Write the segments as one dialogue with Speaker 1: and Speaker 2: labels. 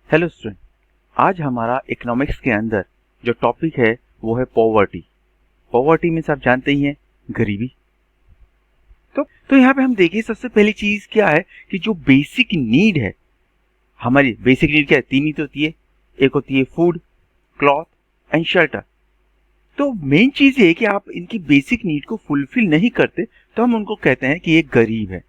Speaker 1: Hello student, आज हमारा economics के अंदर जो टॉपिक है वो है पॉवर्टी। पॉवर्टी मीन्स आप जानते ही हैं गरीबी। तो यहाँ पे हम देखिए सबसे पहली चीज क्या है कि जो बेसिक नीड है, हमारी बेसिक नीड क्या है? तीन ही तो होती है, एक होती है फूड, क्लॉथ एंड शेल्टर। तो मेन चीज ये है कि आप इनकी बेसिक नीड को फुलफिल नहीं करते तो हम उनको कहते हैं कि ये गरीब है।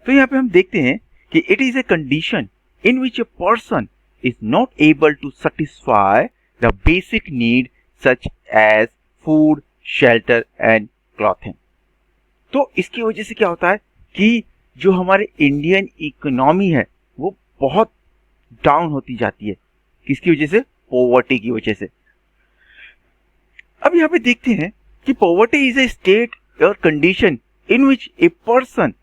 Speaker 1: तो यहाँ पे हम देखते हैं कि it is a condition in which a person is not able to satisfy the basic need such as food, shelter and clothing। तो इसकी वजह से क्या होता है कि जो हमारे इंडियन इकोनॉमी है वो बहुत डाउन होती जाती है। किसकी वजह से? पॉवर्टी की वजह से। अब यहाँ पे देखते हैं कि पॉवर्टी इज ए स्टेट और condition in which a person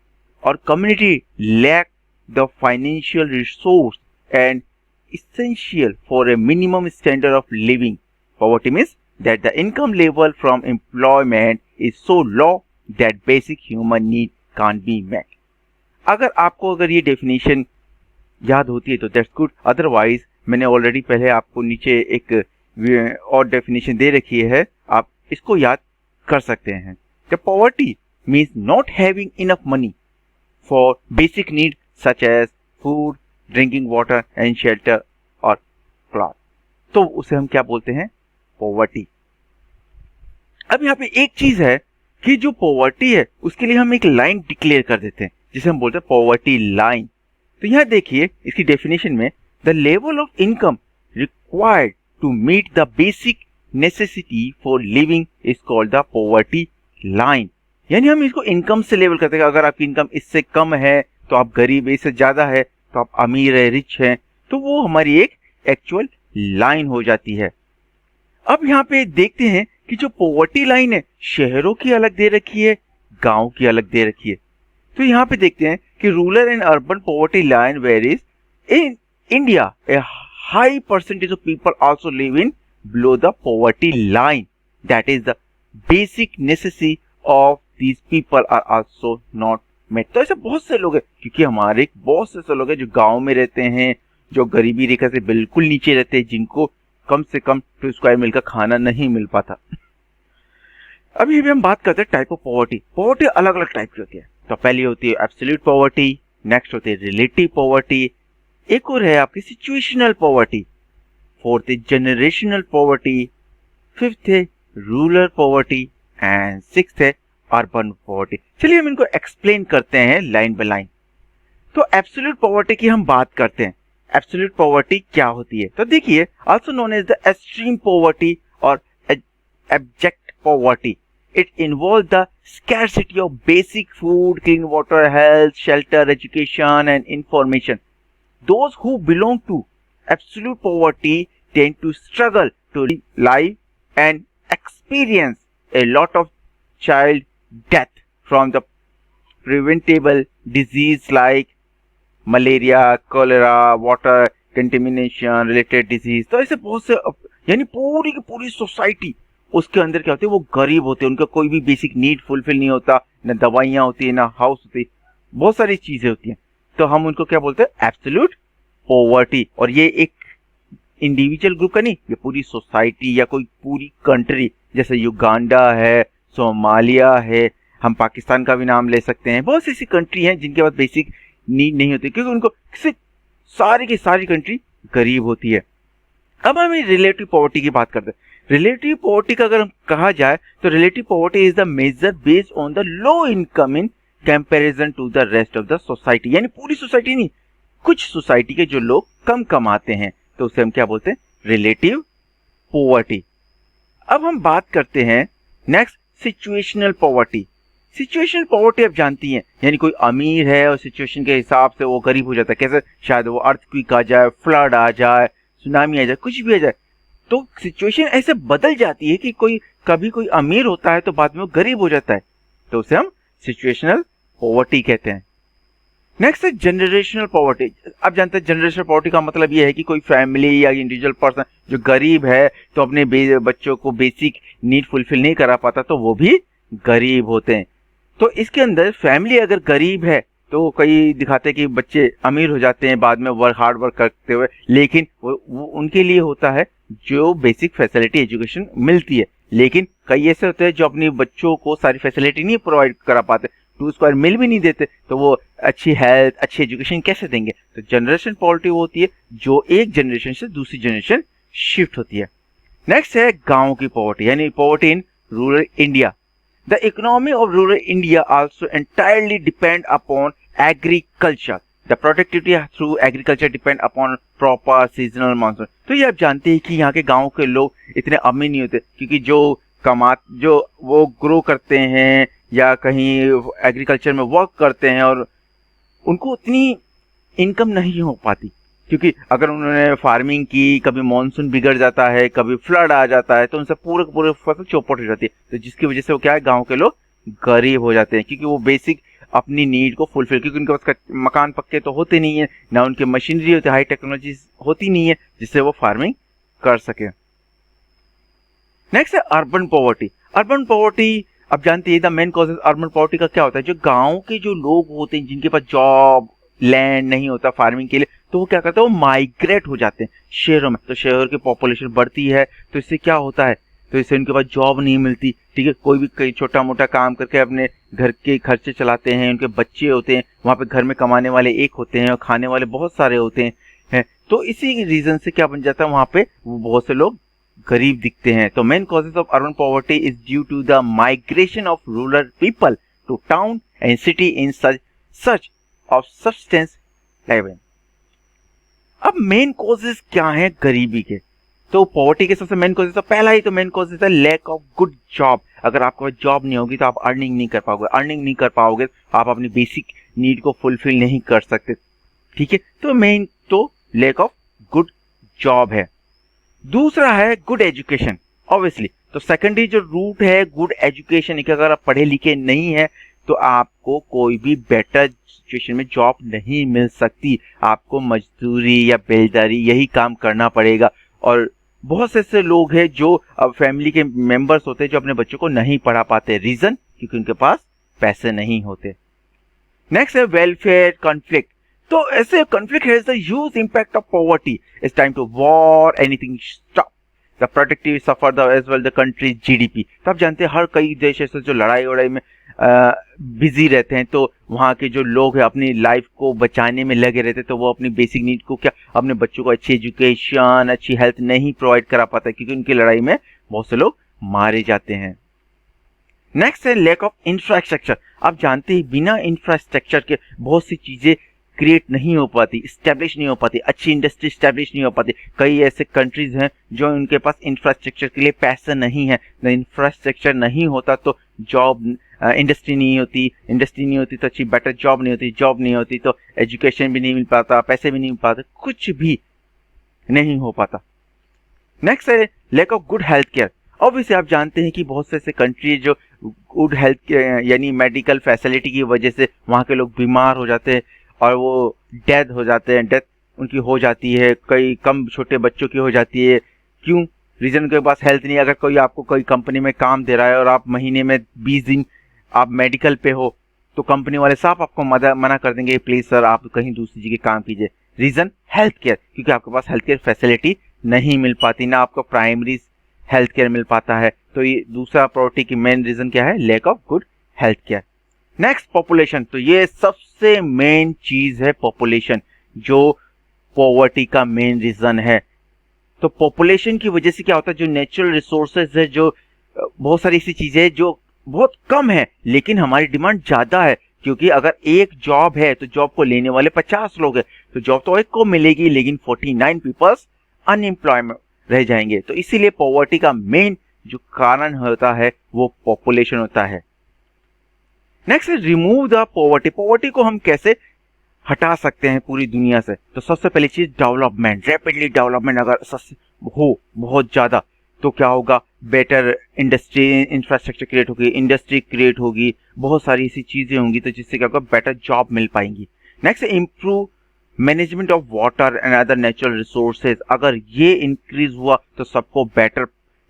Speaker 1: और community lack the financial resource and essential for a minimum standard of living. Poverty means that the income level from employment is so low that basic human need can't be met. अगर ये definition याद होती है तो that's good, otherwise मैंने already पहले आपको नीचे एक और डेफिनेशन दे रखी है, आप इसको याद कर सकते हैं। The poverty means not having enough money for basic need such as food, drinking water and shelter or cloth। तो उसे हम क्या बोलते हैं? पॉवर्टी। अब यहाँ पे एक चीज है कि जो पॉवर्टी है उसके लिए हम एक लाइन डिक्लेयर कर देते हैं जिसे हम बोलते हैं पॉवर्टी लाइन। तो यहाँ देखिए इसकी डेफिनेशन में the level of income required to meet the basic necessity for living is called the poverty line. यानी हम इसको इनकम से लेवल करते हैं। अगर आपकी इनकम इससे कम है तो आप गरीब है, इससे ज्यादा है तो आप अमीर है, रिच है, तो वो हमारी एक एक्चुअल लाइन हो जाती है। अब यहाँ पे देखते हैं कि जो पॉवर्टी लाइन है शहरों की अलग दे रखी है, गांव की अलग दे रखी है। तो यहाँ पे देखते हैं कि rural and urban poverty line varies in India a high percentage of people also live in below the poverty line, that is the basic necessity of these people are also not में। तो ऐसे बहुत से लोग हैं, क्योंकि हमारे बहुत से लोग हैं जो गांव में रहते हैं, जो गरीबी रेखा से बिल्कुल नीचे रहते हैं, जिनको कम से कम 2 स्क्वायर मील का खाना नहीं मिल पाता। अभी हम बात करते हैं टाइप ऑफ पॉवर्टी। पॉवर्टी अलग अलग टाइप की होती है। तो पहली होती है एब्सोल्यूट पॉवर्टी, नेक्स्ट होती है रिलेटिव पॉवर्टी, एक और है आपकी सिचुएशनल पॉवर्टी, फोर्थ है जनरेशनल पॉवर्टी, फिफ्थ है रूरल पॉवर्टी एंड सिक्स्थ है अर्बन पॉवर्टी। चलिए हम इनको एक्सप्लेन करते हैं लाइन बाय लाइन। तो एब्सोल्यूट पॉवर्टी की हम बात करते हैं। एब्सोल्यूट पॉवर्टी क्या होती है? तो देखिए, also known as the extreme poverty और abject poverty. It involve the scarcity of basic food, clean water, health, shelter, education and information. Those who belong to absolute poverty tend to struggle to live and experience a lot of child death from the preventable disease like malaria, cholera, water contamination related disease। तो ऐसे बहुत से, यानी पूरी की पूरी society उसके अंदर क्या होती है, वो गरीब होते हैं, उनका कोई भी बेसिक नीड फुलफिल नहीं होता, ना दवाइयाँ होती है, ना हाउस होती है, बहुत सारी चीजें होती हैं। तो हम उनको क्या बोलते हैं? Absolute poverty. और ये एक इंडिविजुअल ग्रुप का नहीं, ये पूरी सोसाइटी या कोई पूरी कंट्री, जैसे युगांडा है, सोमालिया है, हम पाकिस्तान का भी नाम ले सकते हैं। बहुत सी ऐसी कंट्री हैं जिनके पास बेसिक नीड नहीं होती, क्योंकि उनको सारी की सारी कंट्री गरीब होती है। अब हम रिलेटिव पॉवर्टी की बात करते हैं। रिलेटिव पॉवर्टी का अगर हम कहा जाए तो relative poverty is the major based on the low income in comparison to the rest of the society. यानी पूरी सोसाइटी नहीं, कुछ सोसाइटी के जो लोग कम कमाते हैं तो उसे हम क्या बोलते हैं? Relative poverty. अब हम बात करते हैं next situational poverty. Situational poverty आप जानती हैं, यानी कोई अमीर है और सिचुएशन के हिसाब से वो गरीब हो जाता है। कैसे? शायद वो अर्थक्वेक आ जाए, फ्लड आ जाए, सुनामी आ जाए, कुछ भी आ जाए, तो सिचुएशन ऐसे बदल जाती है कि कभी कोई अमीर होता है तो बाद में वो गरीब हो जाता है, तो उसे हम सिचुएशनल पॉवर्टी कहते हैं। नेक्स्ट है जनरेशनल पॉवर्टी। आप जानते हैं जनरेशनल पॉवर्टी का मतलब ये है कि कोई फैमिली या इंडिविजुअल पर्सन जो गरीब है तो अपने बच्चों को बेसिक नीड फुलफिल नहीं करा पाता, तो वो भी गरीब होते हैं। तो इसके अंदर फैमिली अगर गरीब है तो कई दिखाते हैं कि बच्चे अमीर हो जाते हैं बाद में हार्ड वर्क करते हुए, लेकिन वो उनके लिए होता है जो बेसिक फैसिलिटी एजुकेशन मिलती है। लेकिन कई ऐसे होते हैं जो अपने बच्चों को सारी फैसिलिटी नहीं प्रोवाइड करा पाते, 2 स्क्वायर मील भी नहीं देते, तो वो अच्छी हेल्थ, अच्छी एजुकेशन कैसे देंगे? तो जनरेशन पॉवर्टी वो होती है जो एक जनरेशन से दूसरी जनरेशन शिफ्ट होती है। नेक्स्ट है गांव की पॉवर्टी, यानी poverty in rural India. The economy of rural India also entirely depend upon agriculture. The productivity through agriculture depend upon proper seasonal monsoon. तो ये आप जानते हैं कि यहाँ के गांव के लोग इतने अमीर नहीं होते, क्योंकि जो वो ग्रो करते हैं या कहीं एग्रीकल्चर में वर्क करते हैं और उनको उतनी इनकम नहीं हो पाती, क्योंकि अगर उन्होंने फार्मिंग की, कभी मॉनसून बिगड़ जाता है, कभी फ्लड आ जाता है, तो उनसे पूरे फसल चौपट हो जाती है। तो जिसकी वजह से वो क्या है, गांव के लोग गरीब हो जाते हैं, क्योंकि वो बेसिक अपनी नीड को फुलफिल, क्योंकि उनके पास मकान पक्के तो होते नहीं है, ना उनकी मशीनरी होती, हाई टेक्नोलॉजी होती नहीं है जिससे वो फार्मिंग कर सके। नेक्स्ट है अर्बन पॉवर्टी। अर्बन पॉवर्टी अब जानते हैं the main causes urban poverty का क्या होता है। जो गांव के जो लोग होते हैं जिनके पास जॉब, लैंड नहीं होता फार्मिंग के लिए, तो वो क्या करते हैं, वो माइग्रेट हो जाते हैं शहरों में। तो शहर की पॉपुलेशन बढ़ती है, तो इससे क्या होता है, तो इससे उनके पास जॉब नहीं मिलती, ठीक है। कोई भी कई छोटा मोटा काम करके अपने घर के खर्चे चलाते हैं, उनके बच्चे होते हैं, वहाँ पे घर में कमाने वाले एक होते हैं और खाने वाले बहुत सारे होते हैं। तो इसी रीजन से क्या बन जाता है, वहाँ पे वो बहुत से लोग गरीब दिखते हैं। तो main causes of urban poverty is due to the migration of rural people to town and city in such of substance level. अब मेन कॉजेज क्या हैं गरीबी के? तो पॉवर्टी के सबसे मेन कॉजेज, तो पहला ही तो मेन कॉजेज है लैक ऑफ गुड जॉब। अगर आपके पास जॉब नहीं होगी तो आप अर्निंग नहीं कर पाओगे, अर्निंग नहीं कर पाओगे आप अपनी बेसिक नीड को फुलफिल नहीं कर सकते, ठीक है। तो मेन तो लैक ऑफ गुड जॉब है। दूसरा है गुड एजुकेशन, ऑब्वियसली। तो सेकेंडरी जो रूट है गुड एजुकेशन, कि अगर आप पढ़े लिखे नहीं है तो आपको कोई भी बेटर सिचुएशन में जॉब नहीं मिल सकती, आपको मजदूरी या बेलदारी यही काम करना पड़ेगा। और बहुत से ऐसे लोग हैं जो अब फैमिली के मेंबर्स होते हैं जो अपने बच्चों को नहीं पढ़ा पाते, रीजन क्योंकि उनके पास पैसे नहीं होते। नेक्स्ट है वेलफेयर कॉन्फ्लिक्ट। तो ऐसे conflict has the huge impact of poverty, it's time to war, anything stop the productivity suffer the as well the country GDP. तो आप जानते हैं हर कई देश ऐसे जो लड़ाई वड़ाई में बिजी रहते हैं, तो वहाँ के जो लोग हैं अपनी लाइफ को बचाने में लगे रहते हैं, तो वो अपनी बेसिक नीड को क्या, अपने बच्चों को अच्छी एजुकेशन, अच्छी हेल्थ नहीं प्रोवाइड करा पाता, क्योंकि उनकी लड़ाई में बहुत से लोग मारे जाते हैं। नेक्स्ट है लैक ऑफ इंफ्रास्ट्रक्चर। आप जानते हैं बिना इंफ्रास्ट्रक्चर के बहुत सी चीजें क्रिएट नहीं हो पाती, स्टैब्लिश नहीं हो पाती, अच्छी इंडस्ट्री स्टैब्लिश नहीं हो पाती। कई ऐसे कंट्रीज हैं जो उनके पास इंफ्रास्ट्रक्चर के लिए पैसा नहीं है, इंफ्रास्ट्रक्चर नहीं होता तो जॉब, इंडस्ट्री नहीं होती, इंडस्ट्री नहीं होती तो अच्छी बेटर जॉब नहीं होती, जॉब नहीं होती तो एजुकेशन भी नहीं मिल पाता, पैसे भी नहीं मिल पाते, कुछ भी नहीं हो पाता। नेक्स्ट है lack of good health care. Obviously आप जानते हैं कि बहुत से ऐसे कंट्री जो गुड हेल्थ यानी मेडिकल फैसिलिटी की वजह से वहाँ के लोग बीमार हो जाते हैं और वो डेथ हो जाते हैं, डेथ उनकी हो जाती है, कई कम छोटे बच्चों की हो जाती है। क्यों? रीजन उनके पास हेल्थ नहीं। अगर कोई आपको कोई कंपनी में काम दे रहा है और आप महीने में 20 दिन आप मेडिकल पे हो, तो कंपनी वाले साफ आपको मना कर देंगे, प्लीज सर आप कहीं दूसरी जगह काम कीजिए। रीजन हेल्थ केयर, क्योंकि आपके पास हेल्थ केयर फैसिलिटी नहीं मिल पाती, ना आपको प्राइमरी हेल्थ केयर मिल पाता है। तो ये दूसरा पॉवर्टी की मेन रीजन क्या है, lack of good health care. Next population. तो ये सबसे मेन चीज है पॉपुलेशन, जो पॉवर्टी का मेन रीजन है। तो पॉपुलेशन की वजह से क्या होता है, जो नेचुरल रिसोर्सेज है, जो बहुत सारी ऐसी चीजें हैं जो बहुत कम है लेकिन हमारी डिमांड ज्यादा है, क्योंकि अगर एक जॉब है तो जॉब को लेने वाले 50 लोग हैं, तो जॉब तो एक को मिलेगी लेकिन 49 पीपल्स अनएम्प्लॉयमेंट रह जाएंगे। तो इसीलिए पॉवर्टी का मेन जो कारण होता है वो पॉपुलेशन होता है। नेक्स्ट है रिमूव द पॉवर्टी। पॉवर्टी को हम कैसे हटा सकते हैं पूरी दुनिया से? तो सबसे पहली चीज डेवलपमेंट, रैपिडली डेवलपमेंट अगर हो बहुत ज्यादा तो क्या होगा, बेटर इंडस्ट्री इंफ्रास्ट्रक्चर क्रिएट होगी, इंडस्ट्री क्रिएट होगी, बहुत सारी ऐसी चीजें होंगी तो जिससे क्या होगा, बेटर जॉब मिल पाएंगी। नेक्स्ट है improve management of water and other natural resources. अगर ये इंक्रीज हुआ तो सबको बेटर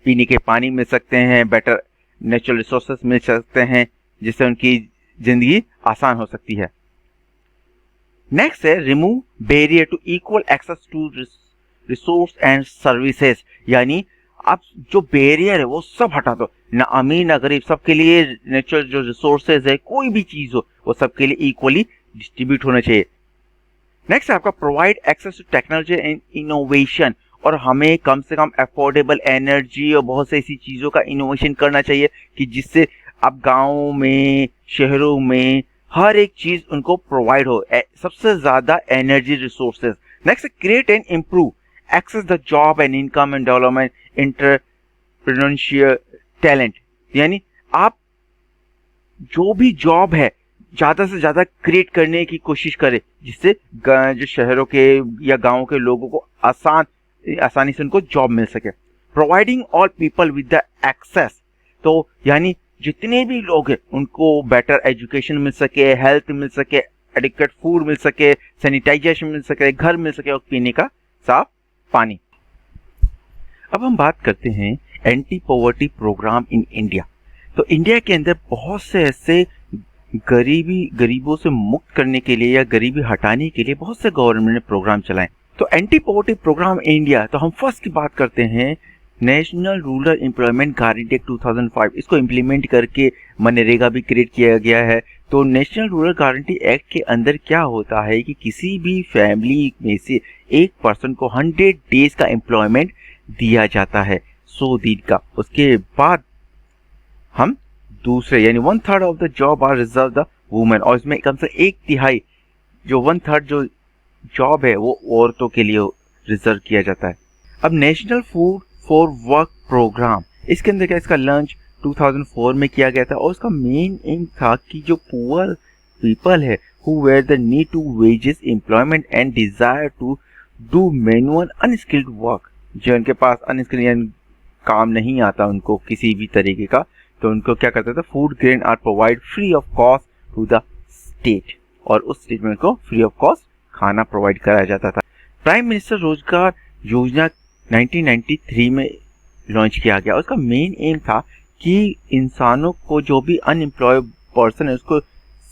Speaker 1: पीने के पानी मिल सकते हैं, बेटर नेचुरल रिसोर्सेज मिल सकते हैं, जिससे उनकी जिंदगी आसान हो सकती है। नेक्स्ट है remove barrier to equal access to resource and services, यानी आप जो बैरियर है वो सब हटा दो, ना अमीर ना गरीब, सबके लिए नेचुरल जो रिसोर्सेज है कोई भी चीज हो वो सबके लिए इक्वली डिस्ट्रीब्यूट होना चाहिए। नेक्स्ट है आपका provide access to technology and innovation, और हमें कम से कम अफोर्डेबल एनर्जी और बहुत से ऐसी चीज़ों का इनोवेशन करना चाहिए कि जिससे अब गाँव में शहरों में हर एक चीज़ उनको प्रोवाइड हो, सबसे ज़्यादा energy resources. Next create and improve access the job and income and development entrepreneurship talent, यानी आप जो भी जॉब है ज़्यादा से ज़्यादा क्रिएट करने की कोशिश करें, जिससे जो शहरों के या गाँव के लोगों को आसानी से उनको जॉब मिल सके। Providing all people with the access, तो यानी जितने भी लोग हैं उनको बेटर एजुकेशन मिल सके, हेल्थ मिल सके, एडिक्वेट फूड मिल सके, सैनिटाइजेशन मिल सके, घर मिल सके और पीने का साफ पानी। अब हम बात करते हैं anti poverty program in India. तो इंडिया के अंदर बहुत से ऐसे गरीबों से मुक्त करने के लिए या गरीबी हटाने के लिए बहुत से गवर्नमेंट ने प्रोग्राम चलाए। तो एंटी पॉवर्टी प्रोग्राम इंडिया, तो हम फर्स्ट की बात करते हैं national rural employment guarantee act 2005। इसको इम्प्लीमेंट करके मनरेगा भी क्रिएट किया गया है। तो नेशनल रूरल गारंटी एक्ट के अंदर क्या होता है कि किसी भी फैमिली में से एक पर्सन को 100 डेज का एम्प्लॉयमेंट दिया जाता है, 100 दिन का। उसके बाद हम दूसरे यानी 1/3 of the job are reserve the women, और इसमें कम से 1/3 जो 1/3 जो जॉब है वो औरतों के लिए रिजर्व किया जाता है। अब national food for work program, इसके अंदर क्या, इसका लॉन्च 2004 में किया गया था और उसका मेन एम था कि जो पुअर पीपल है who were the need to wages employment and desire to do manual unskilled work, जो उनके पास अनस्किल्ड यानी काम नहीं आता उनको किसी भी तरीके का, तो उनको क्या करता था, food grain are provide free of cost to the state, और उस स्टेट में उनको फ्री ऑफ कॉस्ट खाना प्रोवाइड कराया जाता था। प्राइम मिनिस्टर रोजगार योजना 1993 में लॉन्च किया गया। उसका मेन एम था कि इंसानों को, जो भी अनएम्प्लॉयड पर्सन है, उसको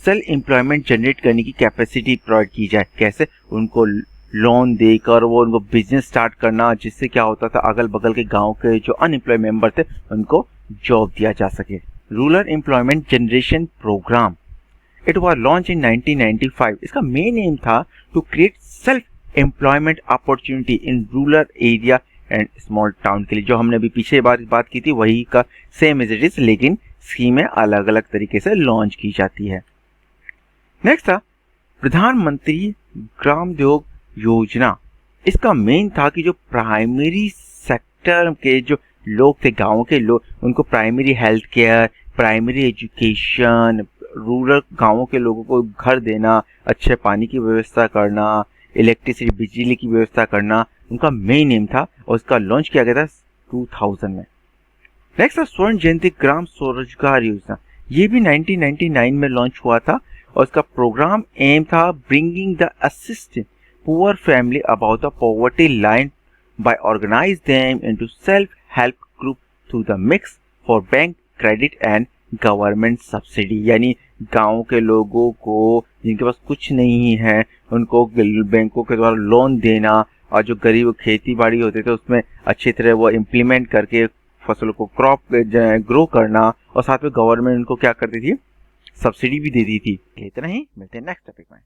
Speaker 1: सेल्फ एम्प्लॉयमेंट जनरेट करने की कैपेसिटी प्रोवाइड की जाए। कैसे, उनको लोन देकर वो उनको बिजनेस स्टार्ट करना, जिससे क्या होता था अगल बगल के गांव के जो अनएम्प्लॉयड मेंबर थे उनको जॉब दिया जा सके। Rural employment generation program, it was launch in 1995। इसका मेन एम था to create self employment opportunity in rural area and small town के लिए। जो हमने अभी पीछे बात की थी वही का सेम एज इट इज, लेकिन स्कीमें अलग अलग तरीके से लॉन्च की जाती है। नेक्स्ट था प्रधानमंत्री ग्रामोद्योग योजना। इसका मेन था कि जो प्राइमरी सेक्टर के जो लोग थे, गाँव के लोग, उनको primary health care, primary education, rural गाँवों के लोगों को घर देना, अच्छे पानी की व्यवस्था करना, इलेक्ट्रिसिटी बिजली की व्यवस्था करना, उनका मेन एम था और इसका लॉन्च किया गया था 2000 में। नेक्स्ट स्वर्ण जयंती ग्राम स्वरोजगार योजना, ये भी 1999 में लॉन्च हुआ था और इसका प्रोग्राम एम था bringing the assist poor family about the poverty line by organise them into self help group through the mix for bank credit and government subsidy, यानी गांव के लोगों को जिनके पास कुछ नहीं है उनको बैंकों के द्वारा लोन देना, और जो गरीब खेती बाड़ी होते थे उसमें अच्छी तरह वो इम्प्लीमेंट करके फसलों को क्रॉप ग्रो करना, और साथ में गवर्नमेंट उनको क्या करती थी, सब्सिडी भी देती थी। इतना ही, मिलते हैं नेक्स्ट टॉपिक में।